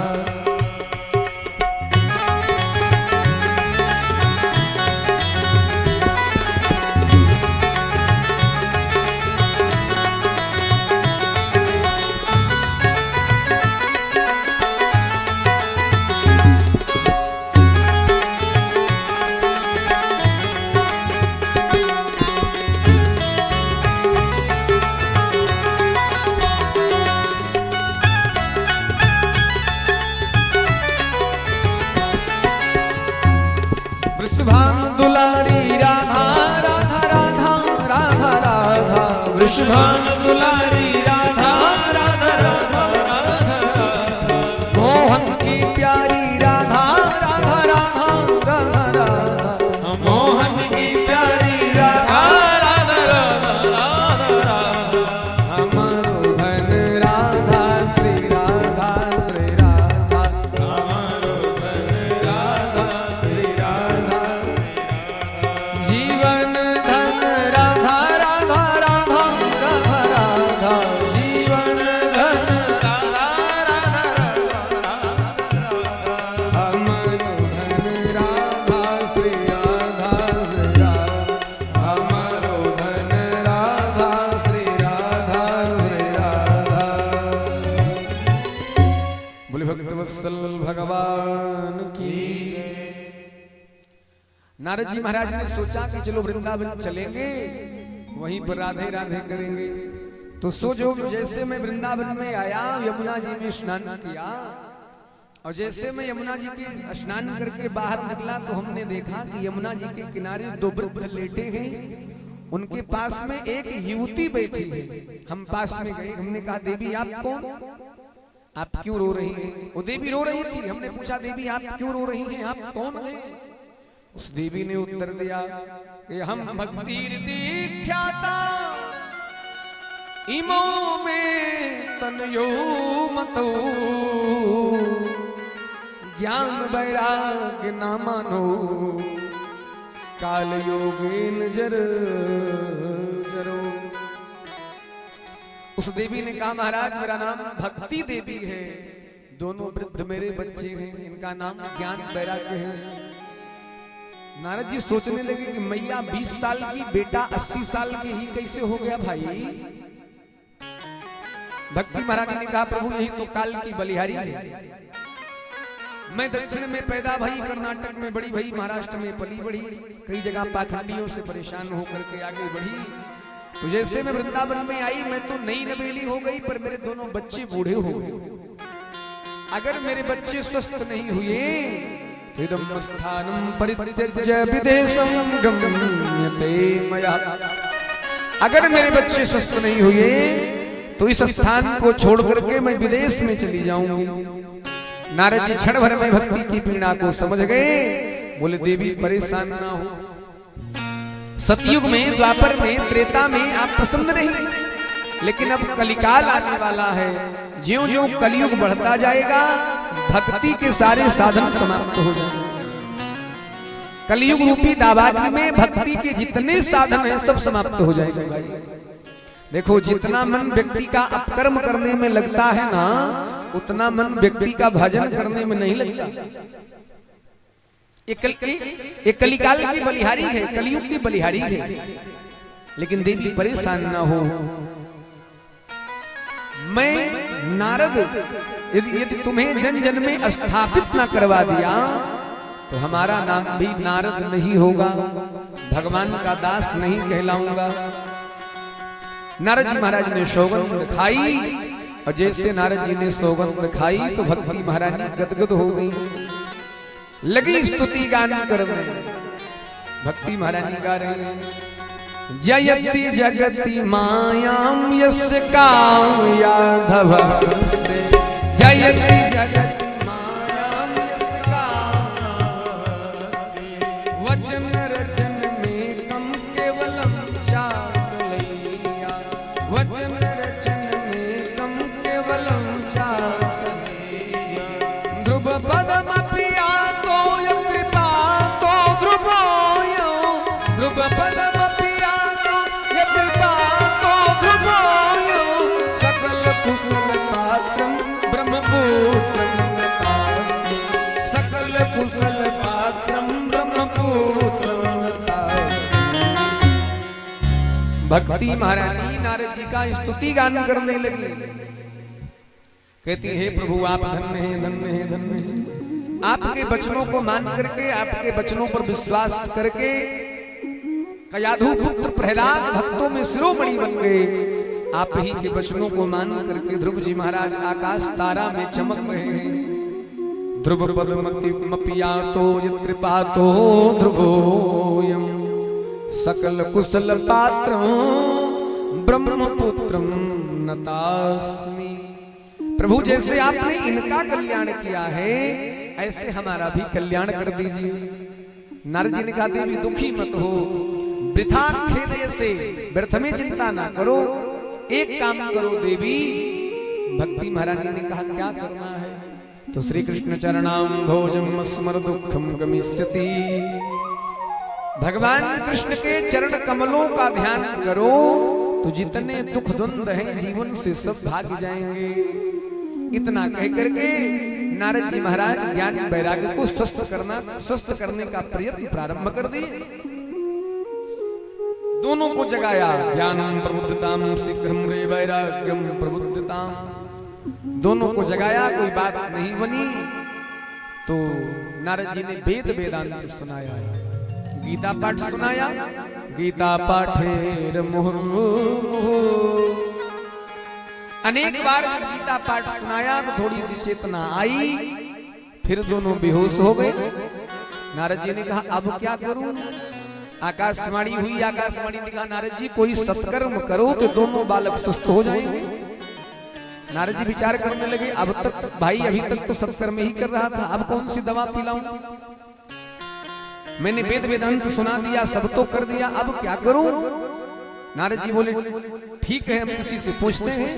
वृषभानु दुलारी राधा राधा राधा राधा राधा, वृषभानु दुलारी राधा राधा राधा राधा राधा, मोहन की प्यारी राधा राधा राधा राधा राधा, मोहन की प्यारी राधा राधा राधा राधा राधा, हमारो धन राधा श्री राधा श्री राधा, हमारो धन राधा श्री राधा, जीवन धन राधा राधा राधा राधा राधा, जीवन धन राधा राधा राधा राधा, हमारो धन राधा श्री राधा श्री राधा, हमारो धन राधा श्री राधा श्री राधा। बोले भक्तवत्सल भगवान की। नारद जी महाराज ने सोचा कि चलो वृंदावन चलेंगे, वहीं पर राधे राधे करेंगे। तो सोचो जैसे मैं वृंदावन में आया, यमुना जी में स्नान किया, और जैसे मैं यमुना जी के स्नान करके बाहर निकला तो हमने देखा कि यमुना जी के किनारे दो वृद्ध लेटे हैं, उनके पास में एक युवती बैठी है। हम पास में गए, हमने कहा देवी आप कौन, आप क्यों रो रही हैं? वो देवी रो रही थी। हमने पूछा देवी आप क्यों रो रही हैं, आप कौन हैं? उस देवी ने उत्तर दिया कि हम भक्ति दीख्याता इमो में तनयो मतो, ज्ञान वैराग्य ना मानो, काल योगेन जर जरो। उस देवी ने कहा महाराज मेरा नाम भक्ति देवी है, दोनों वृद्ध मेरे बच्चे हैं, इनका नाम ज्ञान वैराग्य है। नारद जी सोचने लगे कि मैया 20 साल की, बेटा 80 साल के ही कैसे हो गया भाई। भक्ति महारानी ने कहा प्रभु यही तो काल की बलिहारी है। मैं दक्षिण में पैदा भई, कर्नाटक में बड़ी भई, महाराष्ट्र में पली बढ़ी, कई जगह पाखंडियों से परेशान होकर के आगे बढ़ी। तो जैसे मैं वृंदावन में आई, मैं तो नई नवेली हो गई, पर मेरे दोनों बच्चे बूढ़े हो गए। अगर मेरे बच्चे स्वस्थ नहीं हुए इदं स्थानं परित्यज्य विदेशं गम्यते मया। अगर मेरे बच्चे स्वस्थ नहीं हुए तो इस स्थान को छोड़ करके मैं विदेश में चली जाऊंगी। नारद जी क्षण भर में भक्ति की पीड़ा को समझ गए। बोले देवी परेशान ना हो, सतयुग में, द्वापर में, त्रेता में आप प्रसन्न रही, लेकिन अब कलिकाल आने वाला है। ज्यों-ज्यों कलयुग बढ़ता जाएगा भक्ति के सारे साधन समाप्त हो जाएंगे। कलयुग रूपी दावाग्नि में भक्ति के जितने साधन हैं सब समाप्त हो जाएंगे। भाई देखो, जितना मन व्यक्ति का अपकर्म करने में लगता है ना, उतना मन व्यक्ति का भजन करने में नहीं लगता। एक कलिकाल की बलिहारी है, कलयुग की बलिहारी है। लेकिन देवी परेशान ना हो, मैं नारद यदि तुम्हें जन जन में स्थापित ना करवा दिया तो हमारा नाम भी नारद नहीं होगा, भगवान का दास नहीं कहलाऊंगा। नारद जी महाराज ने सौगंध खाई, और जैसे नारद जी ने सौगंध खाई तो भक्ति महारानी गदगद हो गई, लगी स्तुति गान करने। भक्ति महारानी गा रही है, जयति जगति मायां यस्य कायाधवस्ते, जयति जगति मायां यस्य कायाधवस्ते, वचन रचन में कम केवलम चाकलैया, वचन रचन में कम केवलम चाकलैया, ध्रुव पदम प्रिया तो कृपा तो ध्रुवोयो, ध्रुव पदम कुशल पात्रं ब्रह्मपुत्रं नतास्मि, सकल कुशल पात्रं ब्रह्मपुत्रं नतास्मि। भक्ति महारानी नारद जी का स्तुति गान करने लगी। कहती है प्रभु आप धन्य हैं, धन्य हैं, धन्य हैं। आपके वचनों को मान करके, आपके वचनों पर विश्वास करके कयाधु पुत्र प्रहलाद भक्तों में शिरोमणि बन गए। आप ही के वचनों को मान करके ध्रुव जी महाराज आकाश तारा में चमक रहे हैं। ध्रुव पदमपिया तो यत्कृपा तो ध्रुवोयम, सकल कुशल पात्रं ब्रह्मपुत्रं नतास्मि। प्रभु जैसे आपने इनका कल्याण किया है, ऐसे हमारा भी कल्याण कर दीजिए। नारद जी ने कहा देवी दुखी मत हो, वृथा खेद से व्यर्थ में चिंता ना करो, एक काम करो देवी। भक्ति महारानी ने कहा क्या करना है? तो श्री कृष्ण चरणाम भोजम स्मर दुखम गमिष्यति, भगवान कृष्ण के चरण कमलों का ध्यान करो तो जितने दुख द्वंद्व हैं जीवन से सब भाग जाएंगे। इतना कह करके नारद जी महाराज ज्ञान वैराग्य को स्वस्थ करने का प्रयत्न प्रारंभ कर दिए। दोनों को जगाया, ज्ञानम प्रबुद्धताम शीघ्रम रे वैराग्यम प्रबुद्धताम। दोनों को जगाया, कोई बात नहीं बनी तो नारद जी ने वेद वेदांत सुनाया, गीता पाठ सुनाया। गीता पाठेर मुहुर्मुहुः, अनेक बार जब गीता पाठ सुनाया तो थोड़ी सी चेतना आई, फिर दोनों बेहोश हो गए। नारद जी ने कहा अब क्या करूं? आकाशवाणी हुई, आकाशवाणी ने कहा नारद जी कोई सत्कर्म करो तो दोनों बालक सुस्त हो जाएंगे। नारद जी विचार करने लगे, अब तक भाई अभी तक तो सत्कर्म ही कर रहा था, अब कौन सी दवा पिलाऊं? मैंने वेद वेदांत सुना दिया, सब तो कर दिया, अब क्या करूं? नारद जी बोले ठीक है, हम किसी से पूछते हैं।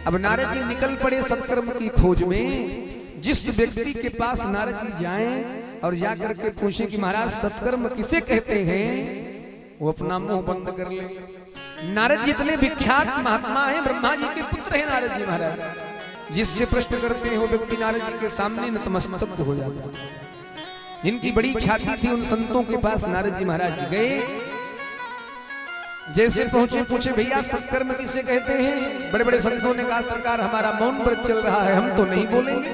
अब नारद जी निकल पड़े सत्कर्म की खोज में। जिस व्यक्ति के पास नारद जी जाएं और जाकर के पूछें कि महाराज सत्कर्म किसे कहते हैं, वो अपना मुंह बंद कर ले। नारद जी इतने विख्यात महात्मा हैं, ब्रह्मा जी के पुत्र हैं नारद जी महाराज। जिससे प्रश्न करते हैं वो व्यक्ति नारद जी के सामने नतमस्तक हो जाता है। जिनकी बड़ी ख्याति थी उन संतों के पास नारद जी महाराज गए। जैसे पहुंचे पूछे भैया सत्कर्म किसे कहते हैं? बड़े बड़े संतों ने कहा सरकार हमारा मौन व्रत चल रहा है, हम तो नहीं बोलेंगे।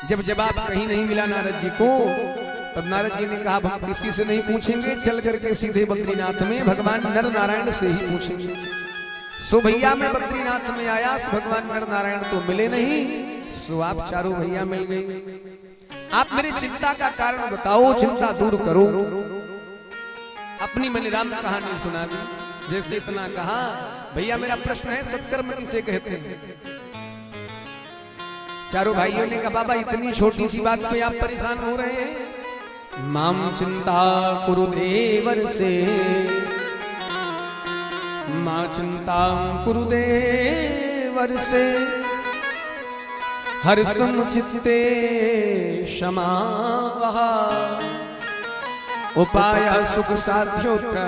जब जवाब कहीं नहीं मिला नारद जी को, तब नारद जी ने कहा हम किसी से नहीं पूछेंगे, चल करके सीधे बद्रीनाथ में भगवान नर नारायण से ही पूछेंगे। सो भैया मैं बद्रीनाथ में आया, भगवान नर नारायण तो मिले नहीं, सो आप चारों भैया मिल गए। आप मेरी चिंता का कारण बताओ, चिंता दूर करो। अपनी मनोराम कहानी सुना दी। जैसे इतना कहा, भैया मेरा प्रश्न है, सत्कर्म किसे कहते हैं? चारों भाइयों ने कहा, बाबा इतनी छोटी सी बात पे आप परेशान हो रहे हैं। माम चिंता कुरुदेवर से, मां चिंता कुरुदेवर से, हर समुचिते क्षमा वहा, उपाय सुख साध्योत्र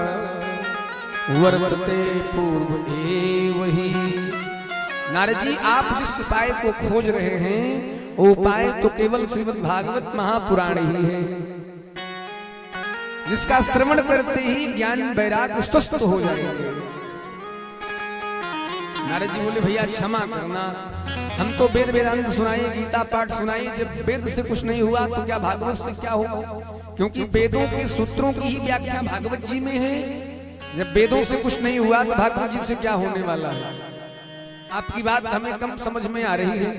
वर्तते पूर्व वही। नारद जी, आप जिस उपाय को खोज रहे हैं वो उपाय तो केवल श्रीमद् भागवत महापुराण ही है, जिसका श्रवण करते ही ज्ञान वैराग्य स्वस्थ हो जाएंगे। नारद जी बोले, भैया क्षमा करना, हम तो वेद वेदांत सुनाए, गीता पाठ सुनाए, जब वेद से कुछ नहीं हुआ तो क्या भागवत से क्या होगा? क्योंकि वेदों के सूत्रों की ही व्याख्या भागवत जी में है। जब वेदों से कुछ नहीं हुआ तो भागवत जी से क्या होने वाला है? आपकी बात हमें कम समझ में आ रही है।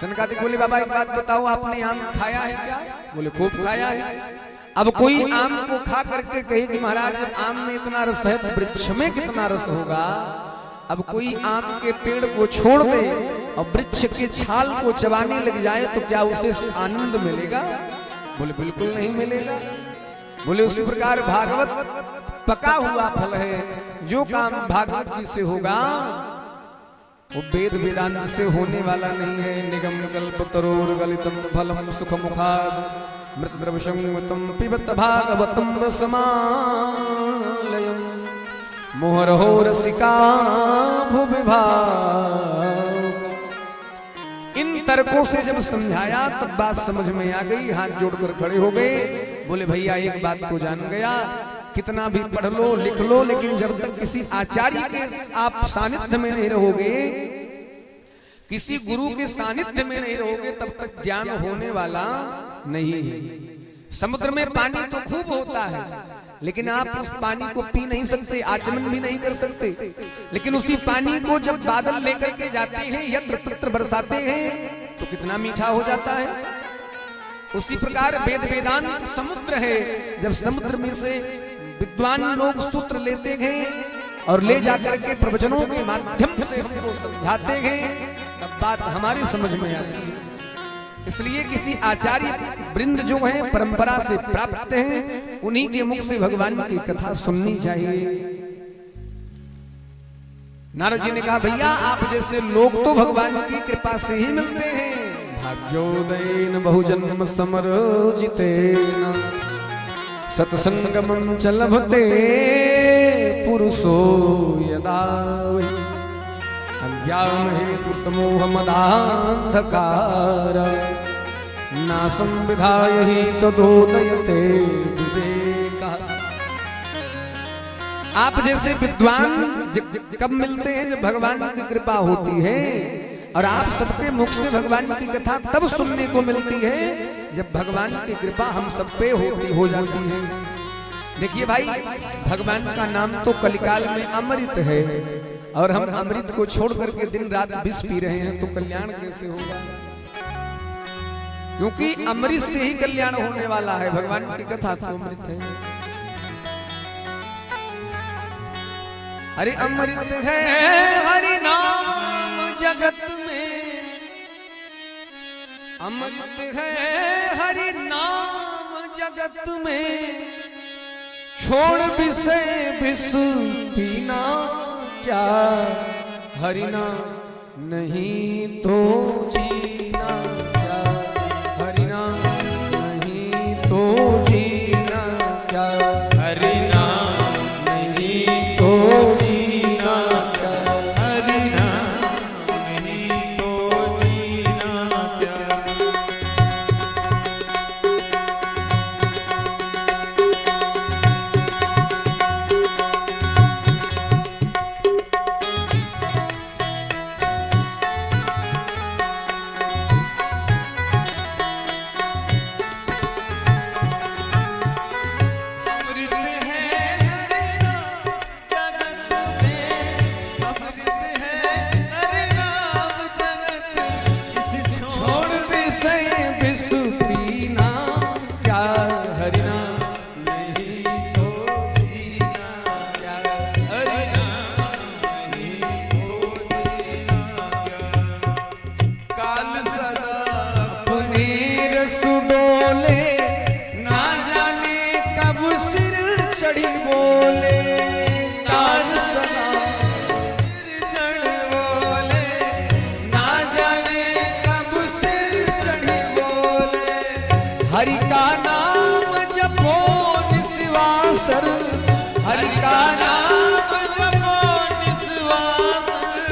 सनकादिक बोले, बाबा एक बात बताओ, आपने आम खाया है क्या? बोले, खूब खाया है। अब कोई आम को खा करके कहे कि महाराज आम में इतना रस है तो वृक्ष में कितना रस होगा? अब कोई आम के पेड़ को छोड़ दे और वृक्ष के छाल को चबाने लग जाए तो क्या उसे आनंद मिलेगा? बोले, बिल्कुल नहीं मिलेगा। बोले, उसी प्रकार भागवत पका हुआ फल है, जो काम भागवत जी से होगा वो वेद वेदांत से होने वाला नहीं है। निगम कल्पतरोर गलितम फलम सुख मुखाद मृत द्रवसंगतम पिबत भागवतम रसमालयम मोहरहो रसिका भुविभाग। इन तर्कों से जब समझाया तब बात समझ में आ गई। हाथ जोड़कर खड़े हो गए। बोले, भैया एक बात तो जान गया, कितना भी पढ़ लो लिख लो, लेकिन जब तक किसी आचार्य के आप सानिध्य में नहीं रहोगे, किसी गुरु के सानिध्य में नहीं रहोगे, तब तक ज्ञान होने वाला नहीं है। समुद्र में पानी तो खूब होता है, लेकिन आप उस पानी को पी नहीं सकते, आचमन भी नहीं कर सकते। लेकिन उसी पानी को जब बादल लेकर के जाते हैं, यत्र तत्र बरसाते हैं, तो कितना मीठा हो जाता है। उसी प्रकार वेद वेदांत समुद्र है। जब समुद्र में से विद्वान लोग सूत्र लेते हैं और ले जाकर के प्रवचनों के माध्यम से हमको समझाते हैं, तब बात हमारी समझ में आती है। इसलिए किसी आचार्य वृंद जो है परंपरा से प्राप्त हैं, उन्हीं के मुख से भगवान की कथा सुननी चाहिए। नारद जी ने कहा, भैया आप जैसे लोग तो भगवान की कृपा से ही मिलते हैं। भाग्योदयेन बहुजन्म समर्जितेन सत्संगमं च लभते पुरुषो यदा वै अज्ञान हेतुर्तमोह मदान्धकार नासं विधाय हि तदोदयते विवेकः। आप जैसे विद्वान कब मिलते हैं? जब भगवान की कृपा होती है। और आप सबके मुख से भगवान की कथा तब सुनने को मिलती है जब भगवान की कृपा हम सब पे हो जाती है। देखिए भाई, भगवान का नाम तो कलिकाल में अमृत है, और हम अमृत को छोड़ करके दिन रात विष पी रहे हैं, तो कल्याण कैसे होगा? क्योंकि अमृत से ही कल्याण होने वाला है। भगवान की कथा तो अमृत है। हरि अमृत है हरि नाम जगत में, अमृत है हरि नाम जगत में, छोड़ विषय विष पीना क्या, हरि नाम नहीं तो जीना क्या, हरि नाम नहीं तो जीना क्या, हरि नाम नहीं तो जीना क्या, हरि नाम नहीं तो जीना क्या। काल सदा अपने रस डोले, ना जाने कब सिर चढ़ी बोले। काल सदा सिर चढ़ बोले, ना जाने कब सिर चढ़ी बोले। हरि का नाम जपो निस्वासर, हरि का नाम जपो निस्वासर,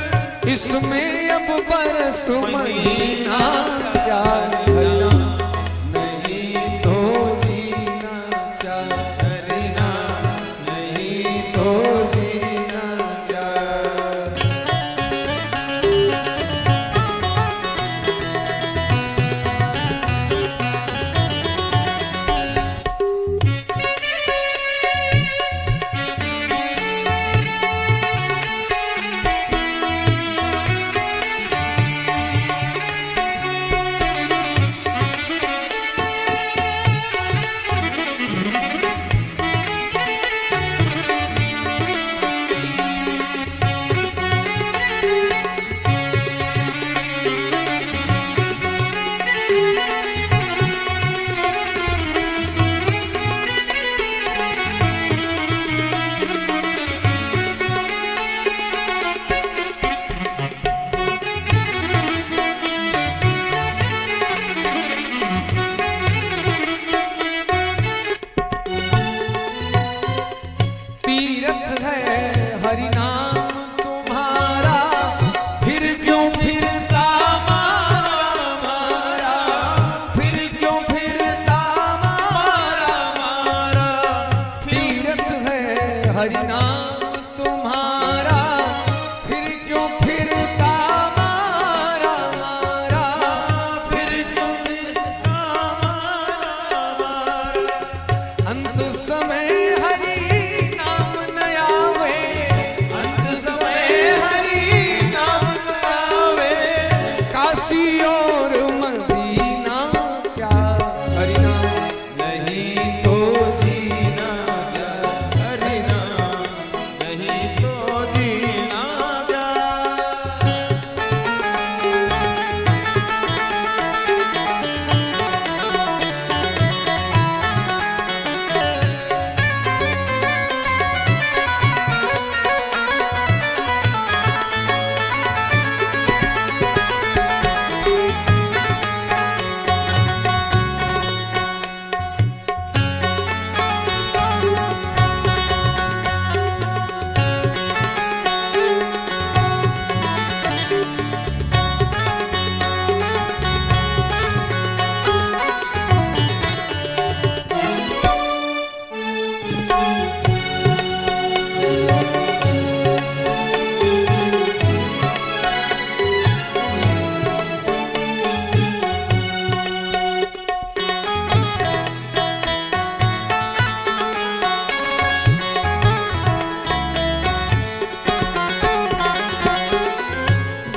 इसमें अब बरस महीना क्या करना, नहीं तो जीना क्या करना, नहीं तो जीना क्या। तीर्थ है हरि नाम तुम्हारा, फिर क्यों फिरता मारा, फिर क्यों फिरता मारा। तीर्थ है हरि नाम तुम्हारा, फिर क्यों फिरता मारा। फिर क्यों फिरता मारा। अंत समय हरि नाम न आवे, अंत समय हरि नाम न आवे। काशी और मदीना क्या हरि नाम, नहीं तो जीना क्या करना, नहीं तो जीना क्या।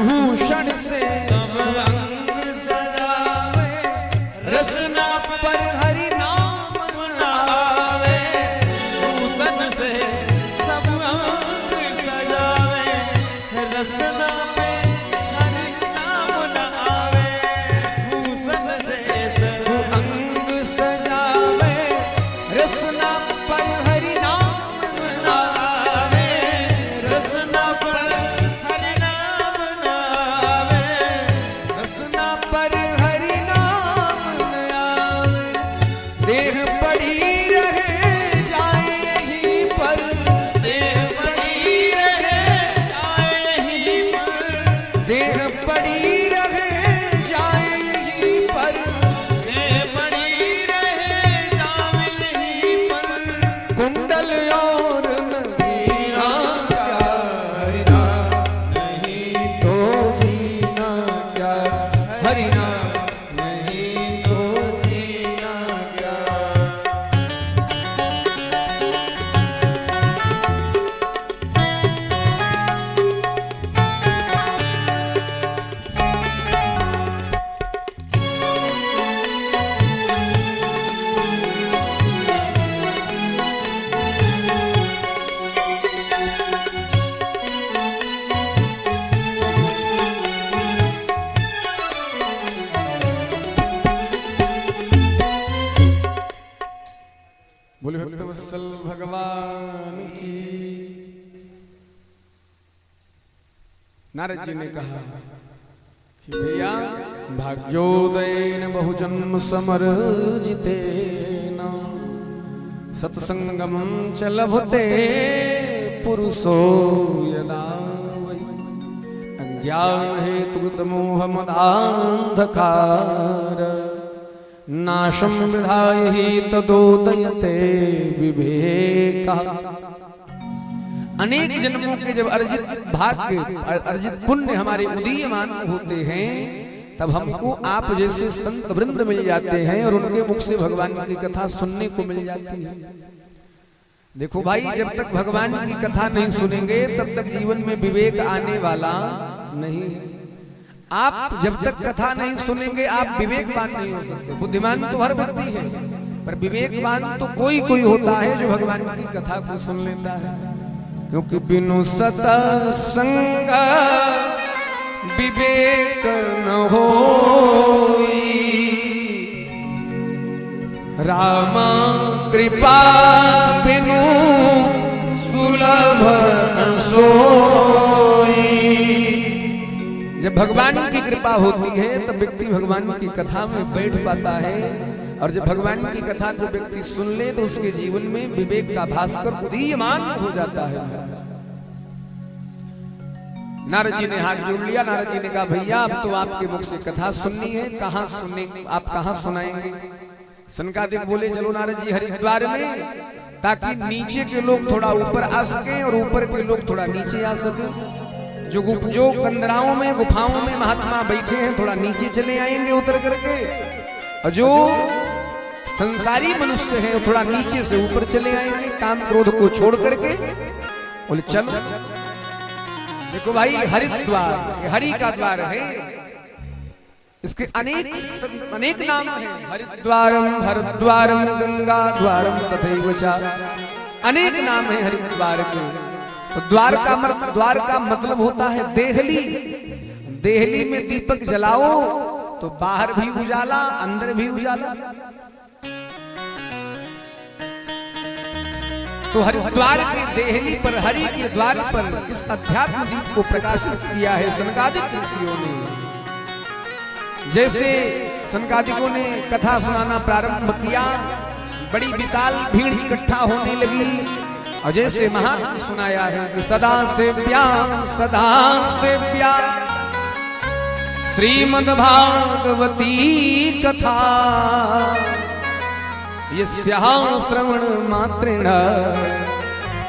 भूषण से सब अंग सजावे, रसना पर हरि नाम आवे। भूषण से सब अंग सजावे, रसना पे हरि नाम न आवे। भूषण से सब अंग सजावे, रसना पर हरि नाम आवे। रसना पर हरि नाम न आवे। रसना पर हरि नाम न आवे। देह पड़ी रहे जाए यहीं पर, देह पड़ी रहे जाए यहीं पर। देह पड़ी रहे जाए यहीं पर। देह पड़ी रहे जाए यहीं पर। कुंडल और नदीना क्या हरि नाम, नहीं तो जीना क्या हरि नाम, नहीं तो जीना क्या। भक्तवत्सल भगवान की। नारद जी ने कहा कि भैया भाग्योदयेन बहुजन्म समर्जितेन सत्संगम च लभते पुरुषो यदा वै अज्ञान हेतुकृत मोह मदान्धकार नाशं विधाय हि तदोदयते विवेकः। अनेक जन्मों के जब अर्जित भाग्य अर्जित पुण्य हमारे उदीयमान होते हैं तब हमको आप जैसे संत वृंद मिल जाते हैं और उनके मुख से भगवान की कथा सुनने को मिल जाती है। देखो भाई, जब तक भगवान की कथा नहीं सुनेंगे तब तक जीवन में विवेक आने वाला नहीं। आप जब तक कथा नहीं सुनेंगे आप विवेकवान नहीं हो सकते। बुद्धिमान तो हर व्यक्ति है, पर विवेकवान तो कोई कोई होता है जो भगवान की कथा को सुन लेता है। क्योंकि बिनु सत्संग विवेक न होई, रामा कृपा बिनु सुलभ न सोई। जब भगवान की कृपा होती है तब व्यक्ति भगवान की कथा में बैठ पाता है, और जब भगवान की कथा को व्यक्ति सुन ले तो उसके जीवन में विवेक का भास्कर उदीयमान हो जाता है। नारद जी ने हाथ जोड़ लिया। नारद जी ने कहा भैया अब तो आपके मुख से कथा सुननी है, कहां सुनने आप कहां सुनाएंगे? सनकादिक बोले चलो नारद जी हरिद्वार में, ताकि नीचे के लोग थोड़ा ऊपर आ सके और ऊपर के लोग थोड़ा नीचे आ सके। जो कंदराओं में गुफाओं में महात्मा बैठे हैं थोड़ा नीचे चले आएंगे उतर करके, और जो संसारी मनुष्य हैं थोड़ा नीचे से ऊपर चले आएंगे, काम क्रोध को छोड़ करके। बोले चलो। देखो भाई, हरिद्वार हरि का द्वार है, इसके अनेक नाम हैं। हरिद्वारम हरद्वारम गंगा द्वारम तथैव च, अनेक नाम है हरिद्वार के। तो द्वार का मतलब होता है देहली। देहली में दीपक जलाओ तो बाहर भी उजाला अंदर भी उजाला। तो हरिद्वार के देहली पर हरि के द्वार पर इस अध्यात्म दीप को प्रकाशित किया है सनकादिक ऋषियों ने। जैसे सनकादिकों ने कथा सुनाना प्रारंभ किया, बड़ी विशाल भीड़ इकट्ठा होने लगी, और जैसे महात्मा सुनाया है कि सदा सेव्या श्रीमद्भागवती कथा यस्याः श्रवण मात्रेण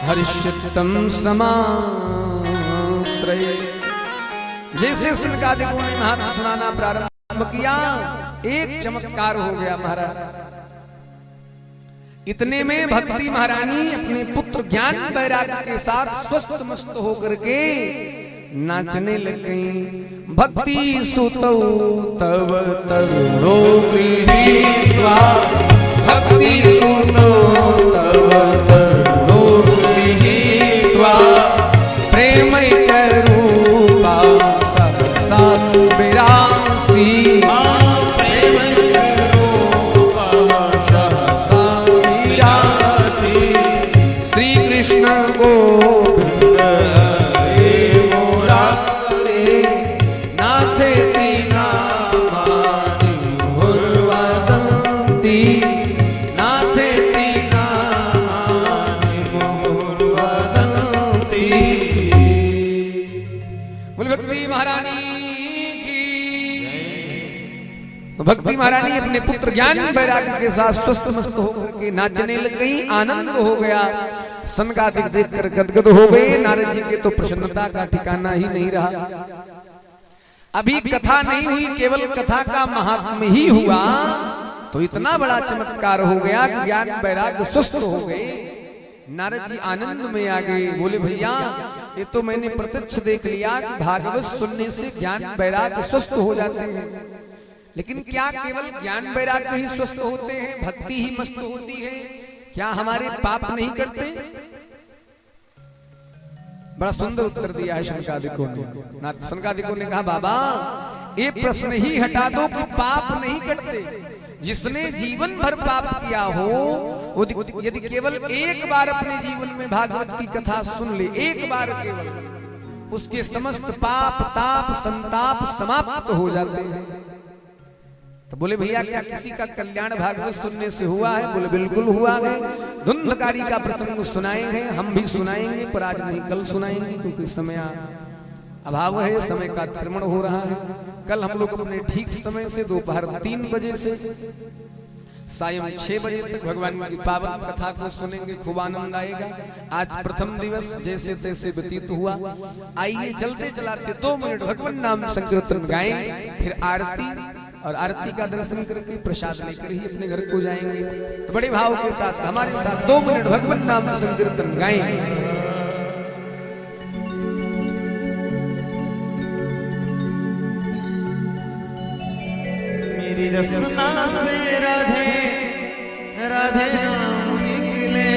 हर्षितं समाश्रये। जैसे सनकादिकों ने महात्मा सुनाना प्रारंभ किया, एक चमत्कार हो गया महाराज। इतने में भक्ति महारानी अपने पुत्र ज्ञान वैराग्य के साथ स्वस्थ मस्त होकर के नाचने लग गई। भक्ति सुतौ तव तरुणो गृहीत्वा, भक्ति सुतौ तव तरुणो गृहीत्वा, प्रेमैकरूपा सहसा विरासी। श्री कृष्ण गोविंद हरे मुरारे, नाथे तीना मानि मुहुर्वदन्ति, नाथे तीना मानि मुहुर्वदन्ति। बोल भक्ति महारानी की। तो भक्ति महारानी अपने पुत्र ज्ञान वैराग्य के साथ स्वस्थ मस्त होकर के नाचने लग गई। आनंद हो गया, सनकादिक देखकर गदगद हो गए। नारद जी के तो प्रसन्नता का ठिकाना ही नहीं रहा। अभी कथा नहीं हुई, केवल कथा का महात्म्य ही हुआ तो इतना बड़ा चमत्कार हो गया कि ज्ञान वैराग्य स्वस्थ हो गए। नारद जी आनंद में आ गए। बोले भैया ये तो मैंने प्रत्यक्ष देख लिया कि भागवत सुनने से ज्ञान वैराग्य स्वस्थ हो जाते हैं, लेकिन क्या केवल ज्ञान वैराग्य ही स्वस्थ होते हैं, भक्ति ही मस्त होती है? क्या हमारे पाप नहीं कटते? बड़ा सुंदर उत्तर दिया है सनकादिकों ने। सनकादिकों ने कहा बाबा ये प्रश्न ही हटा दो कि पाप नहीं कटते। जिसने जीवन भर पाप किया हो, यदि केवल एक बार अपने जीवन में भागवत की कथा सुन ले, एक बार केवल, उसके समस्त पाप ताप संताप समाप्त हो जाते हैं। तो बोले भैया क्या किसी का कल्याण भागवत सुनने से हुआ है? बोले बिल्कुल हुआ है। धुंधकारी का प्रसंग सुनाए हैं, हम भी सुनाएंगे, पर आज नहीं कल सुनाएंगे, क्योंकि समय अभाव है, समय का अतिक्रमण हो रहा है। कल हम लोग अपने ठीक समय से दोपहर 3 बजे से सायं 6 बजे तक भगवान की पावन कथा को सुनेंगे, खूब आनंद आएगा। आज प्रथम दिवस जैसे तैसे व्यतीत हुआ। आइए चलते चलाते 2 मिनट भगवान नाम संकीर्तन गाएं, फिर आरती, और आरती का दर्शन करके प्रसाद लेकर ही अपने घर को जाएंगे। तो बड़े भाव के साथ हमारे साथ 2 मिनट भगवान नाम संकीर्तन गाएं। मेरी रसना से राधे राधे नाम निकले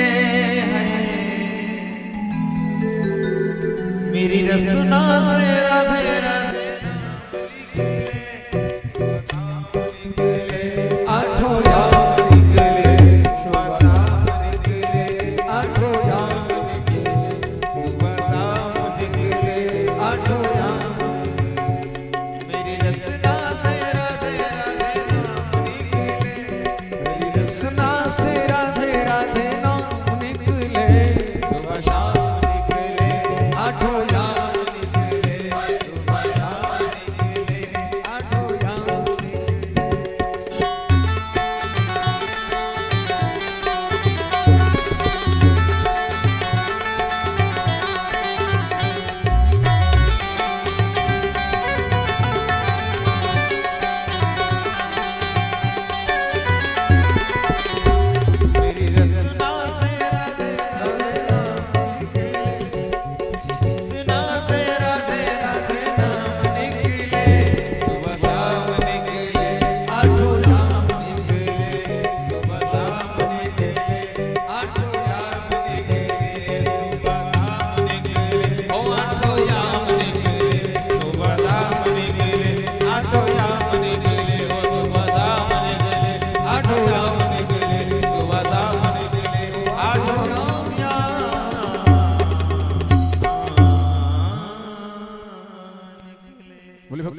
हैं, मेरी रसना से राधे राधे नाम निकले, आठों याम निकले, सुबह शाम निकले, आठों याम निकले, सुबह शाम निकले, आठों याम निकले, मेरी रसना से राधे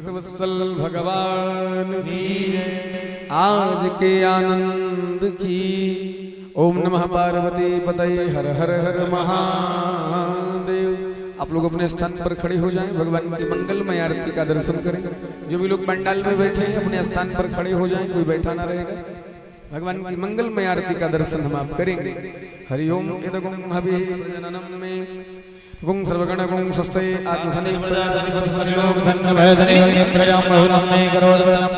वत्सल भगवान आज के आनंद की। ओम नमः पार्वती पतये हर हर हर महादेव। आप लोग अपने स्थान पर खड़े हो जाएं, भगवान की मंगलमय आरती का दर्शन करें। जो भी लोग पंडाल में बैठे हैं अपने स्थान पर खड़े हो जाएं, कोई बैठा ना रहेगा। भगवान की मंगलमय आरती का दर्शन हम आप करेंगे। हरि ओम इदगुं हविः प्रजननम में गुं सर्वगण गुं स्वस्ते आत्मसनि प्रजासनि पतिसनि लोक धन्य भय धनि इंद्रयाम बहुनम ने करोद वदनम